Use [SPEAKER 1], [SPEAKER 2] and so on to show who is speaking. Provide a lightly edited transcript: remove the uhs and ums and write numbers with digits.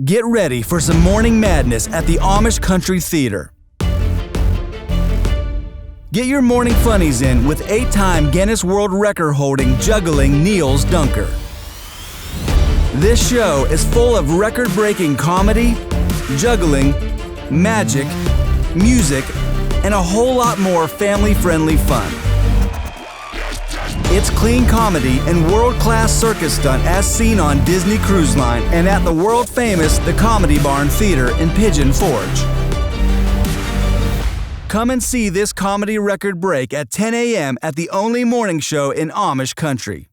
[SPEAKER 1] Get ready for some morning madness at the Amish Country Theater. Get your morning funnies in with 8-time Guinness World Record-holding juggling Niels Duinker. This show is full of record-breaking comedy, juggling, magic, music, and a whole lot more family-friendly fun. It's clean comedy and world-class circus stunt as seen on Disney Cruise Line and at the world-famous The Comedy Barn Theater in Pigeon Forge. Come and see this comedy record break at 10 a.m. at the only morning show in Amish Country.